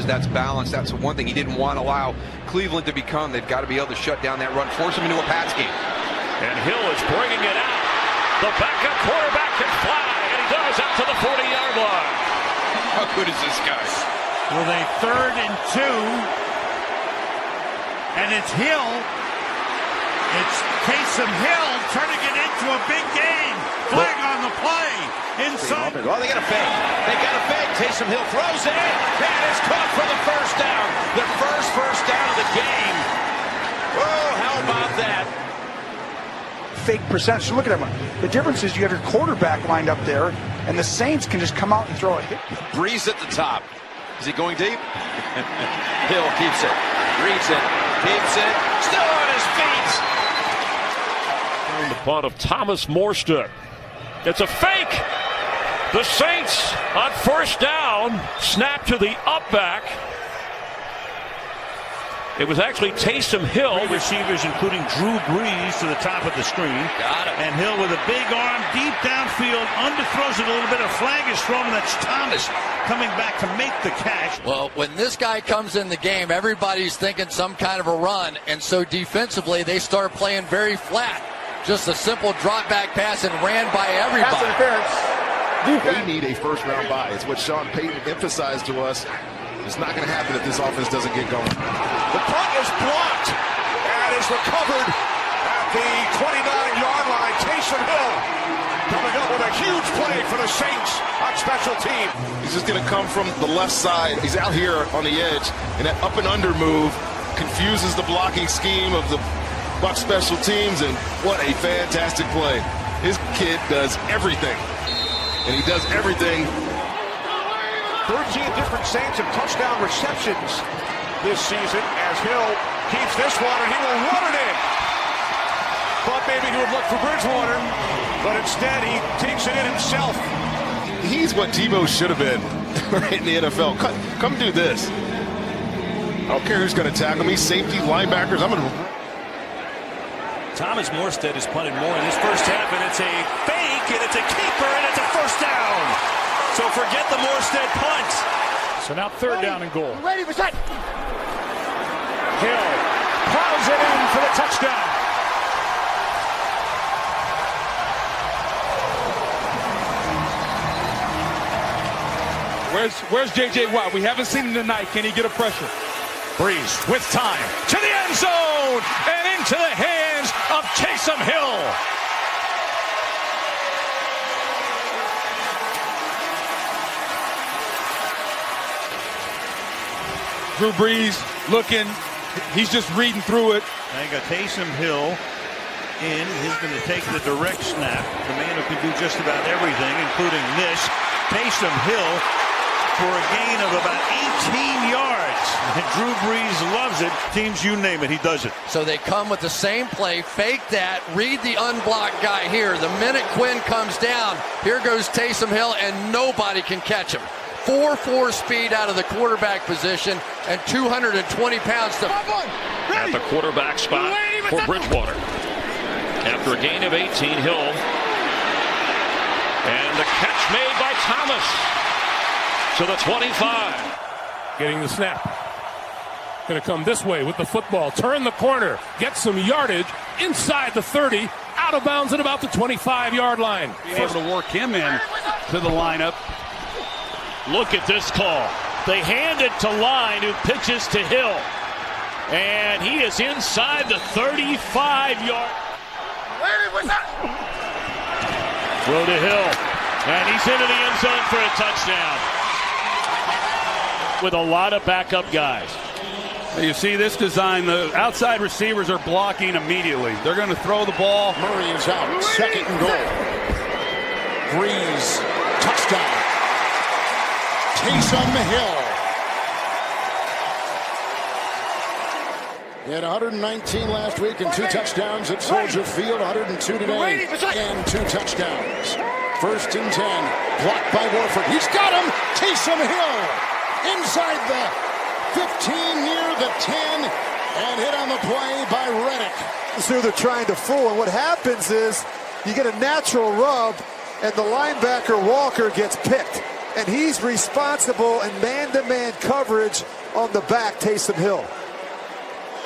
as that's balanced. That's the one thing he didn't want to allow Cleveland to become. They've got to be able to shut down that run, force him into a pass game. And Hill is bringing it out. The backup quarterback can fly, and he does out to the 40-yard line. How good is this guy? With a 3rd and 2. And it's Hill. It's Taysom Hill turning it into a big game. Flag on the play. Inside. Well, they got a fake. They got a fake. Taysom Hill throws it in. And it's caught for the first down. The first down of the game. Oh, how about that? Fake percentage. Look at him. The difference is you have your quarterback lined up there, and the Saints can just come out and throw it. Breeze at the top. Is he going deep? Hill keeps it. Reads it. Keeps it. Still on his feet. The punt of Thomas Morstead. It's a fake. The Saints on 1st down. Snap to the up back. It was actually Taysom Hill. Three receivers, including Drew Brees, to the top of the screen. Got it. And Hill with a big arm, deep downfield, underthrows it a little bit. A flag is thrown, and that's Thomas coming back to make the catch. Well, when this guy comes in the game, everybody's thinking some kind of a run, and so defensively they start playing very flat. Just a simple drop back pass and ran by everybody. We need a first-round bye. It's what Sean Payton emphasized to us. It's not going to happen if this offense doesn't get going. The punt is blocked and is recovered at the 29-yard line. Taysom Hill coming up with a huge play for the Saints on special team. He's just going to come from the left side. He's out here on the edge, and that up and under move confuses the blocking scheme of the Bucs special teams, and what a fantastic play. His kid does everything, and he does everything. 13 different Saints and touchdown receptions this season as Hill keeps this one, and he will run it in. Thought maybe he would look for Bridgewater, but instead he takes it in himself. He's what Tebow should have been in the NFL. Come do this. I don't care who's going to tackle me, safety, linebackers. I'm going to. Thomas Morstead has punted more in this first half, and it's a fake, and it's a keeper, and it's a 1st down. So forget the Morstead punt. So now 3rd down and goal. Ready for set. Hill plows it in for the touchdown. Where's J.J. Watt? We haven't seen him tonight. Can he get a pressure? Breeze with time to the end zone and into the hands of Taysom Hill. Drew Brees looking. He's just reading through it. They got Taysom Hill in. He's going to take the direct snap. The man who can do just about everything, including this. Taysom Hill for a gain of about 18 yards. And Drew Brees loves it. Teams, you name it, he does it. So they come with the same play, fake that, read the unblocked guy here. The minute Quinn comes down, here goes Taysom Hill, and nobody can catch him. 4.4 speed out of the quarterback position and 220 pounds to at the quarterback spot for Bridgewater. After a gain of 18, Hill. And the catch made by Thomas to the 25. Getting the snap. Going to come this way with the football. Turn the corner. Get some yardage inside the 30. Out of bounds at about the 25-yard line. Being able to work him in to the lineup. Look at this call. They hand it to Line, who pitches to Hill. And he is inside the 35-yard. Throw to Hill. And he's into the end zone for a touchdown. With a lot of backup guys. You see this design, the outside receivers are blocking immediately. They're going to throw the ball. Murray is out. 2nd and goal. Breeze. Touchdown. Taysom Hill. He had 119 last week and 2 touchdowns at Soldier Field, 102 today, and 2 touchdowns. 1st and 10, blocked by Warford. He's got him! Taysom Hill inside the 15, near the 10, and hit on the play by Reddick. So they're trying to fool, and what happens is you get a natural rub, and the linebacker Walker gets picked. and he's responsible in man-to-man coverage on the back, Taysom Hill.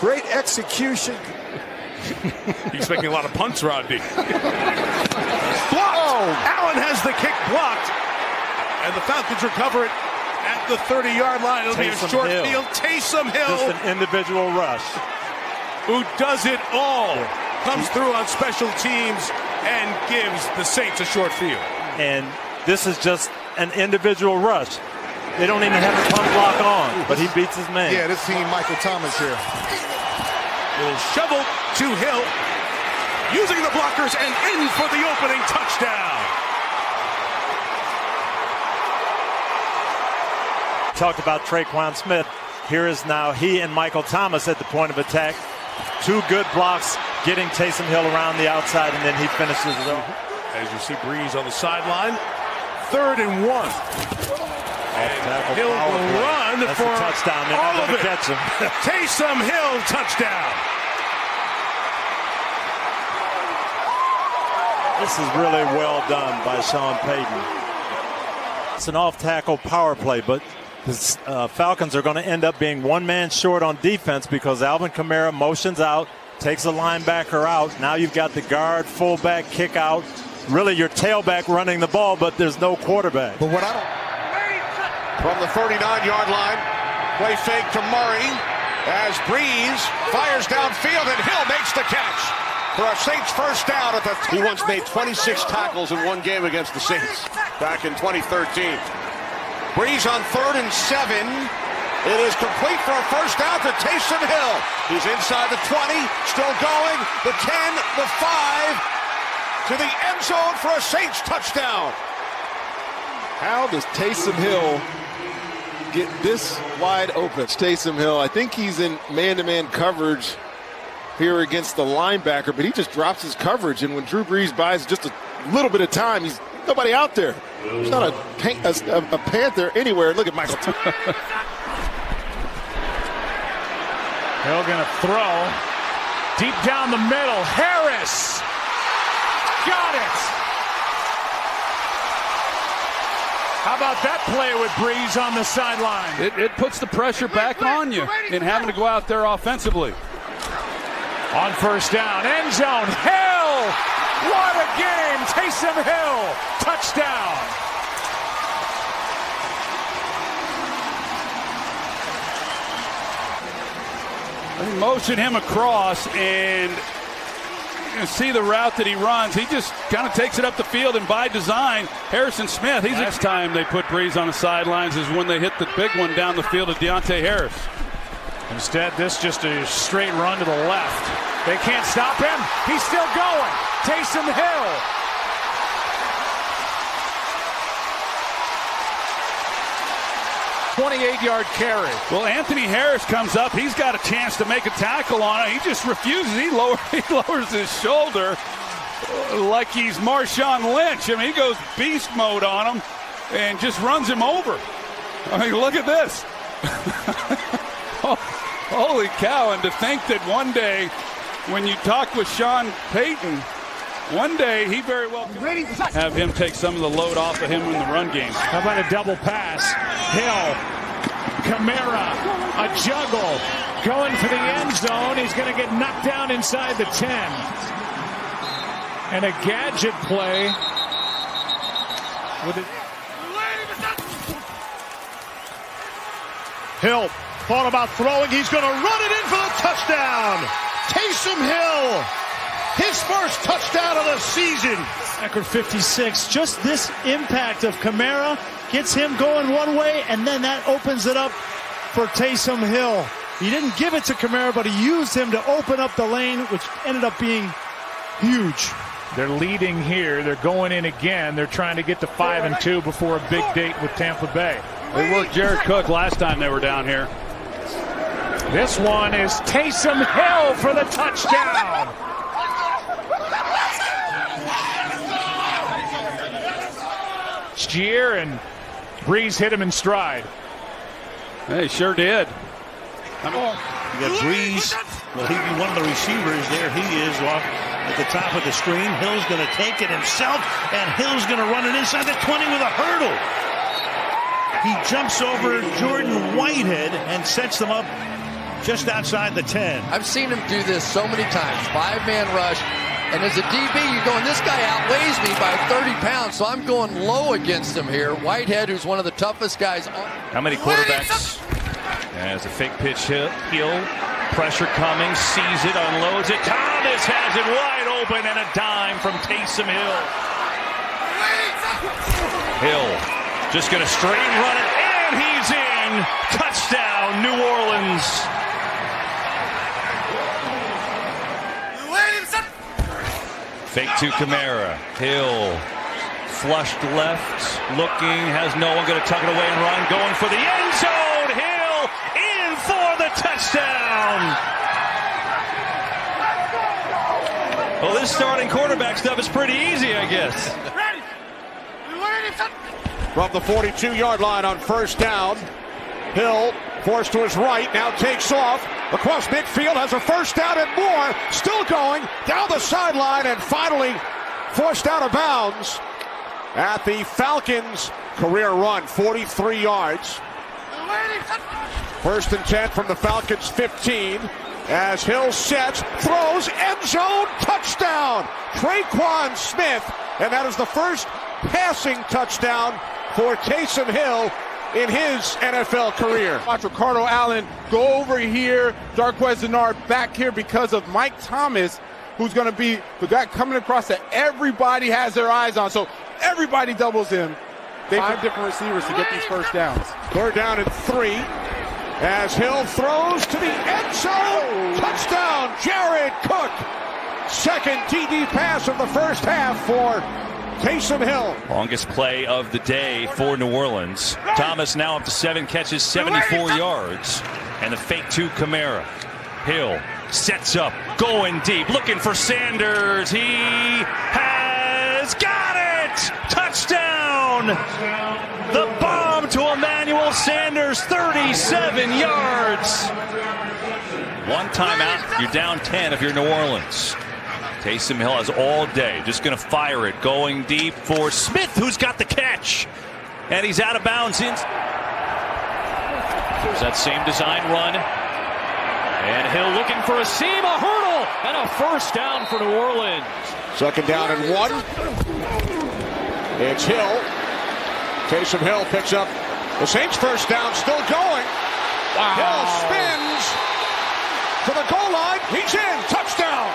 Great execution. He's making a lot of punts, Rodney. Blocked! Oh. Allen has the kick blocked, and the Falcons recover it at the 30-yard line. It'll be a short field. Taysom Hill. Just an individual rush. Who does it all. Comes through on special teams and gives the Saints a short field. And this is just an individual rush. They don't even have the punt block on, but he beats his man. Yeah, this team, Michael Thomas here. Little shovel to Hill. Using the blockers and in for the opening touchdown. Talked about Traquan Smith. Here is now he and Michael Thomas at the point of attack. Two good blocks, getting Taysom Hill around the outside, and then he finishes it over. As you see Breeze on the sideline. 3rd and 1. And Hill will run That's for a touchdown. They're all not of going it. to catch him. Taysom Hill touchdown. This is really well done by Sean Payton. It's an off-tackle power play, but the Falcons are going to end up being one man short on defense because Alvin Kamara motions out, takes a linebacker out. Now you've got the guard, fullback, kick out. Really your tailback running the ball, but there's no quarterback. But what I don't... From the 39-yard line, play fake to Murray as Breeze fires downfield and Hill makes the catch for a Saints first down at the... He once made 26 tackles in one game against the Saints back in 2013. Breeze on 3rd and 7. It is complete for a first down to Taysom Hill. He's inside the 20, still going, the 10, the 5, to the end zone for a Saints touchdown. How does Taysom Hill get this wide open? It's Taysom Hill. I think he's in man-to-man coverage here against the linebacker, but he just drops his coverage, and when Drew Brees buys just a little bit of time, he's nobody out there. There's not a Panther anywhere. Look at Michael. Hill going to throw deep down the middle. Harris got it. How about that play with Breeze on the sideline? It puts the pressure back on you in having to go out there offensively. On first down, end zone, Hill! What a game! Taysom Hill, touchdown! They motion him across, and you can see the route that he runs. He just kind of takes it up the field, and by design, Harrison Smith, last time they put Breeze on the sidelines is when they hit the big one down the field of Deontay Harris. Instead, this just a straight run to the left. They can't stop him. He's still going. Taysom Hill. .28-yard carry. Well, Anthony Harris comes up. He's got a chance to make a tackle on it. He just refuses. He lowers his shoulder like he's Marshawn Lynch. I mean, he goes beast mode on him and just runs him over. I mean, look at this. Oh, holy cow. And to think that one day when you talk with Sean Payton, one day he very well could have him take some of the load off of him in the run game. How about a double pass? Hill, Kamara, a juggle, going for the end zone. He's going to get knocked down inside the 10. And a gadget play. With it. Hill thought about throwing. He's going to run it in for the touchdown. Taysom Hill, his first touchdown of the season. Record 56. Just this impact of Kamara gets him going one way, and then that opens it up for Taysom Hill. He didn't give it to Kamara, but he used him to open up the lane, which ended up being huge. They're leading here. They're going in again. They're trying to get to 5-2 before a big date with Tampa Bay. They worked Jared Cook last time they were down here. This one is Taysom Hill for the touchdown. Jeer and Breeze hit him in stride. They sure did. You got Breeze. Well, he'd be one of the receivers there. He is off at the top of the screen. Hill's going to take it himself, and Hill's going to run it inside the 20 with a hurdle. He jumps over Jordan Whitehead and sets them up just outside the 10. I've seen him do this so many times. 5-man rush. And as a DB, you're going, this guy outweighs me by 30 pounds, so I'm going low against him here. Whitehead, who's one of the toughest guys on. How many quarterbacks? As a fake pitch Hill. Pressure coming, sees it, unloads it. Thomas has it wide open, and a dime from Taysom Hill. Hill just going to straight run it, and he's in. Touchdown, New Orleans. Fake to Kamara. Hill flushed left, looking, has no one, going to tuck it away and run, going for the end zone. Hill in for the touchdown. Well, this starting quarterback stuff is pretty easy, I guess. From the 42-yard line on first down, Hill forced to his right, now takes off across midfield, has a first down and more, still going down the sideline and finally forced out of bounds at the Falcons' career run, 43 yards. First and 10 from the Falcons' 15 as Hill sets, throws, end zone, touchdown, Traquan Smith, and that is the first passing touchdown for Taysom Hill in his NFL career. Watch Ricardo Allen go over here, Darqueze Dennard back here because of Mike Thomas, who's going to be the guy coming across that everybody has their eyes on. So everybody doubles him. They have different receivers to get these first downs. Third down and 3 as Hill throws to the end zone. Touchdown, Jared Cook. Second TD pass of the first half for Taysom Hill. Longest play of the day for New Orleans. Thomas now up to 7 catches, 74 yards. And the fake to Kamara. Hill sets up, going deep, looking for Sanders. He has got it! Touchdown! The bomb to Emmanuel Sanders, 37 yards. One timeout, you're down 10 if you're New Orleans. Taysom Hill has all day, just going to fire it, going deep for Smith, who's got the catch. And he's out of bounds. There's that same design run. And Hill looking for a seam, a hurdle, and a first down for New Orleans. Second down and 1. It's Hill. Taysom Hill picks up the Saints' first down, still going. Wow. Hill spins to the goal line. He's in. Touchdown.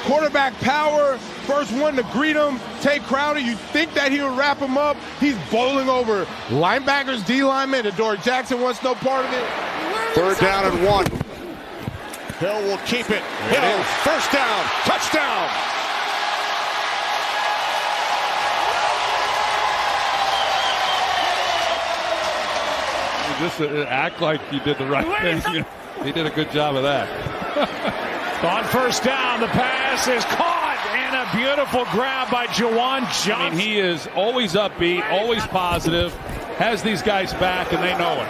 Quarterback power, first one to greet him, Tay Crowder. You think that he would wrap him up. He's bowling over linebackers, D linemen. Adore Jackson wants no part of it. Third down and 1. Hill will keep it. Hill, first down, touchdown. Just act like you did the right thing. He did a good job of that. On first down, the pass is caught, and a beautiful grab by Jawan Johnson. I mean, he is always upbeat, always positive, has these guys back, and they know it.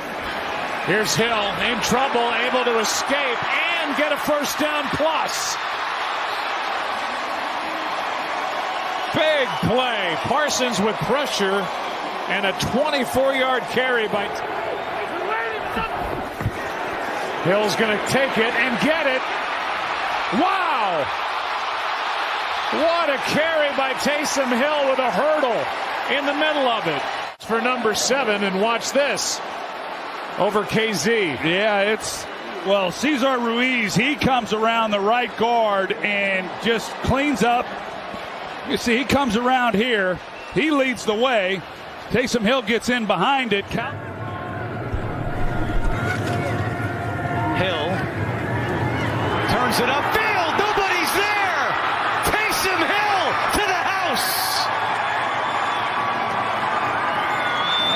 Here's Hill in trouble, able to escape and get a first down plus. Big play. Parsons with pressure and a 24-yard carry by... Hill's going to take it and get it. Wow! What a carry by Taysom Hill with a hurdle in the middle of it. For number 7, and watch this. Over KZ. Yeah, well, Cesar Ruiz, he comes around the right guard and just cleans up. You see, he comes around here. He leads the way. Taysom Hill gets in behind it. Hill turns it upfield. Nobody's there. Taysom Hill to the house.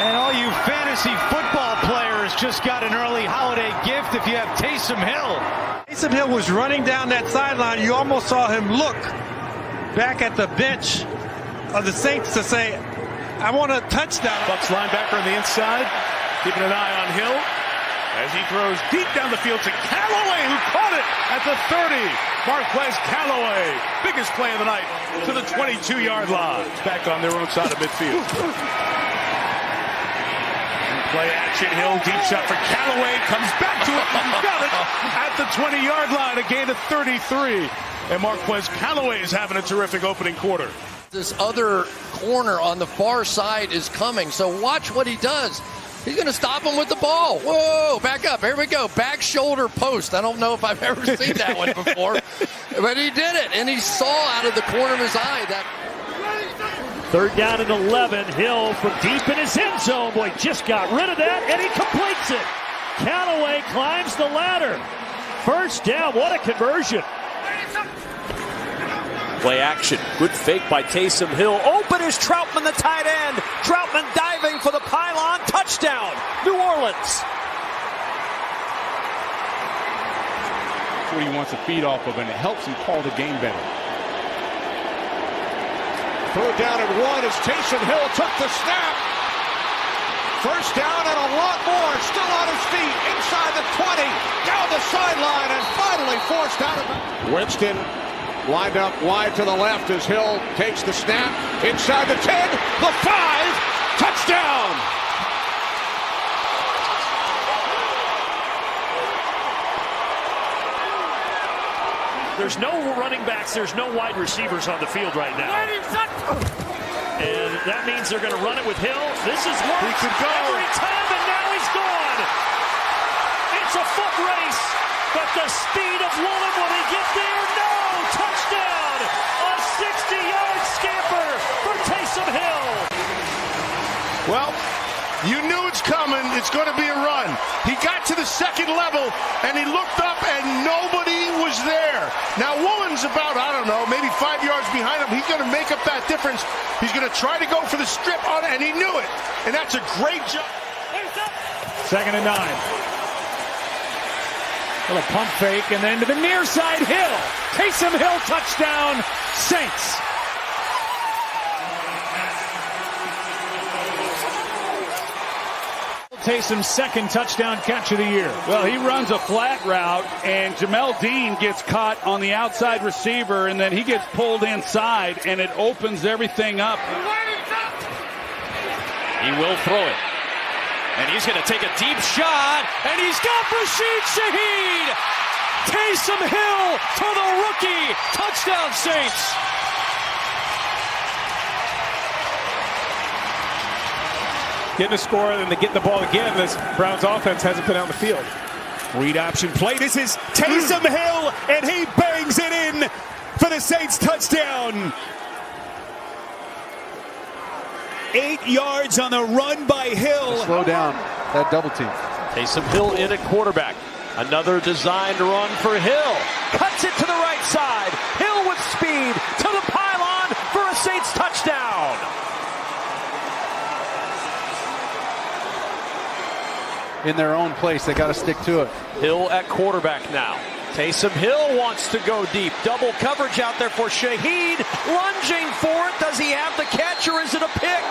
And all you fantasy football players just got an early holiday gift if you have Taysom Hill. Taysom Hill was running down that sideline. You almost saw him look back at the bench of the Saints to say, I want a touchdown. Bucks linebacker on the inside, keeping an eye on Hill. as he throws deep down the field to Callaway, who caught it at the 30. Marquez Callaway, biggest play of the night, to the 22-yard line. Back on their own side of midfield. Play action, Hill, deep shot for Callaway, comes back to it, and got it at the 20-yard line, a gain of 33. And Marquez Callaway is having a terrific opening quarter. This other corner on the far side is coming, so watch what he does. He's going to stop him with the ball. Whoa, back up. Here we go. Back shoulder post. I don't know if I've ever seen that one before, but he did it, and he saw out of the corner of his eye that. 3rd down and 11. Hill from deep in his end zone. Boy, just got rid of that, and he completes it. Callaway climbs the ladder. 1st down. What a conversion. Play action. Good fake by Taysom Hill. Open is Troutman, the tight end. Troutman diving for the pylon. Touchdown, New Orleans. That's what he wants to feed off of, and it helps him call the game better. 3rd down and 1 as Taysom Hill took the snap. 1st down and a lot more. Still on his feet. Inside the 20. Down the sideline and finally forced out of it. Winston lined up wide to the left as Hill takes the snap. Inside the 10. The 5. Touchdown. There's no running backs. There's no wide receivers on the field right now. And that means they're going to run it with Hill. This is work every time, and now he's gone. It's a foot race, but the speed of Woolen, will he get there? No! Touchdown! A 60-yard scamper for Taysom Hill. Well, you knew it's coming. It's going to be a run. He got to the 2nd level, and he looked up, and nobody was there. Now, Woolen's about, I don't know, maybe 5 yards behind him. He's going to make up that difference. He's going to try to go for the strip on it, and he knew it. And that's a great job. 2nd and 9. Little pump fake, and then to the near side, Hill. Taysom Hill, touchdown, Saints. Taysom's 2nd touchdown catch of the year. Well, he runs a flat route, and Jamel Dean gets caught on the outside receiver, and then he gets pulled inside, and it opens everything up. He will throw it. And he's going to take a deep shot, and he's got Rashid Shaheed. Taysom Hill to the rookie. Touchdown, Saints. Getting a score and then getting the ball again. This Browns offense hasn't been out on the field. Read option play. This is Taysom Hill, and he bangs it in for the Saints touchdown. 8 yards on the run by Hill. Slow down that double team. Taysom Hill in at quarterback. Another designed run for Hill. Cuts it to the right side. Hill with speed to the pylon for a Saints touchdown. In their own place, they got to stick to it. Hill at quarterback now. Taysom Hill wants to go deep. Double coverage out there for Shaheed. Lunging for it. Does he have the catch, or is it a pick?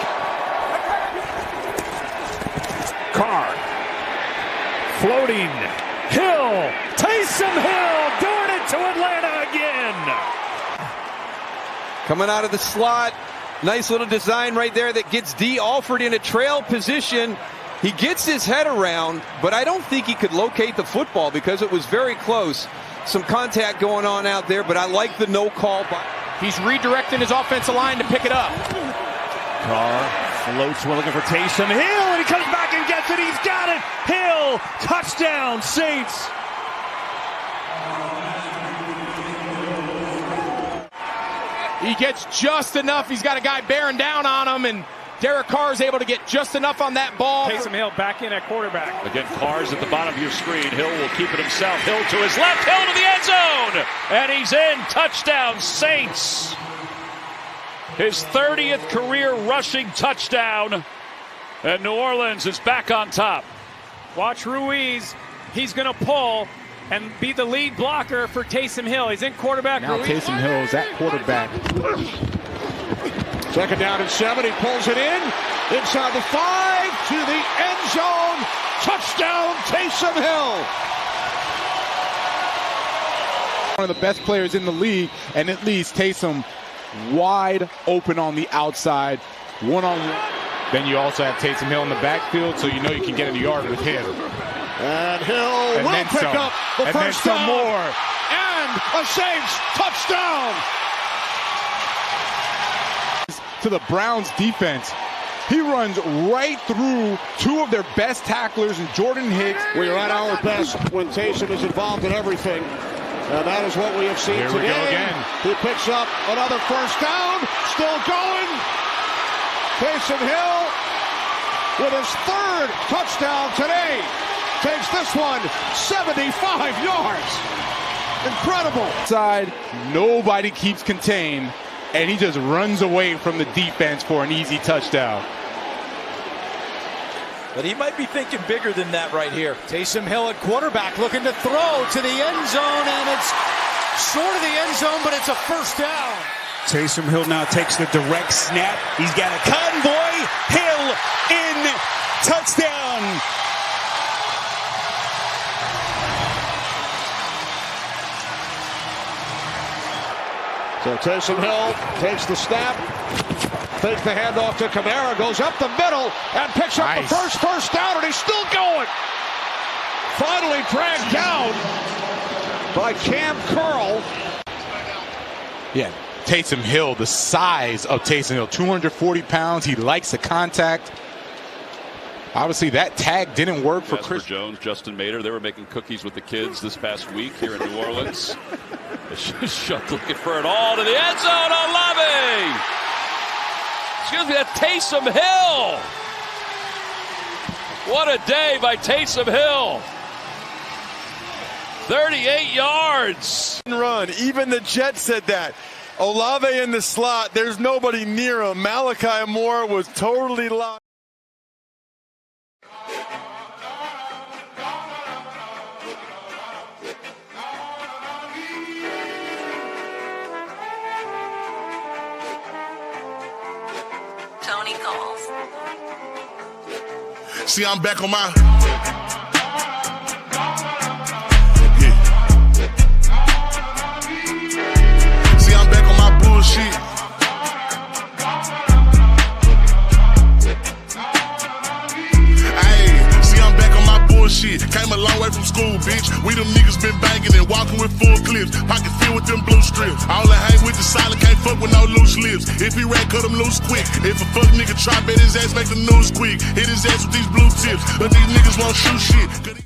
Carr. Floating. Hill. Taysom Hill doing it to Atlanta again. Coming out of the slot. Nice little design right there that gets D. Alford in a trail position. He gets his head around, but I don't think he could locate the football because it was very close. Some contact going on out there, but I like the no call. He's redirecting his offensive line to pick it up. Carr floats. We're looking for Taysom Hill, and he comes back and gets it. He's got it. Hill, touchdown, Saints. He gets just enough. He's got a guy bearing down on him, and Derek Carr is able to get just enough on that ball. Taysom Hill back in at quarterback. Again, Carr's at the bottom of your screen. Hill will keep it himself. Hill to his left. Hill to the end zone. And he's in. Touchdown, Saints. His 30th career rushing touchdown. And New Orleans is back on top. Watch Ruiz. He's going to pull and be the lead blocker for Taysom Hill. He's in quarterback. Now Ruiz. Taysom Hill is at quarterback. 2nd down and 7. He pulls it in. Inside the 5 to the end zone. Touchdown, Taysom. Taysom Hill. One of the best players in the league, and it leaves Taysom wide open on the outside, one-on-one. Then you also have Taysom Hill in the backfield, so you know you can get in the yard with him. And Hill will pick up the first down. More. And a Saints touchdown. To the Browns defense. He runs right through two of their best tacklers in Jordan Hicks. We are at our best when Taysom is involved in everything. And that is what we have seen today. Here we go again. He picks up another first down. Still going. Taysom Hill with his third touchdown today. Takes this one 75 yards. Incredible. Side, nobody keeps contained, and he just runs away from the defense for an easy touchdown. But he might be thinking bigger than that right here. Taysom Hill at quarterback looking to throw to the end zone, and it's short of the end zone, but it's a first down. Taysom Hill now takes the direct snap. He's got a convoy. Hill in, touchdown. So Taysom Hill takes the snap, takes the handoff to Kamara, goes up the middle, and picks up the first down, and he's still going. Finally dragged down by Cam Curl. Yeah, Taysom Hill, the size of Taysom Hill, 240 pounds. He likes the contact. Obviously, that tag didn't work for Chris Jones, Justin Mater. They were making cookies with the kids this past week here in New Orleans. Shuck looking for it all to the end zone. Olave! Excuse me, that's Taysom Hill. What a day by Taysom Hill. 38 yards. Run. Even the Jets said that. Olave in the slot. There's nobody near him. Malachi Moore was totally locked. Tony calls. See, I'm back on my. See, I'm back on my bullshit. Ayy, see, I'm back on my bullshit. Came a long way from school, bitch. We them niggas been banging and walking with full clips. Pocket filled with them blue strips. All I hang with the silent, can't fuck with no loose lips. If he rat, cut him loose quick. If a fuck nigga try, bet his ass make the news quick. Hit his ass with these blue tips, but these niggas won't shoot shit.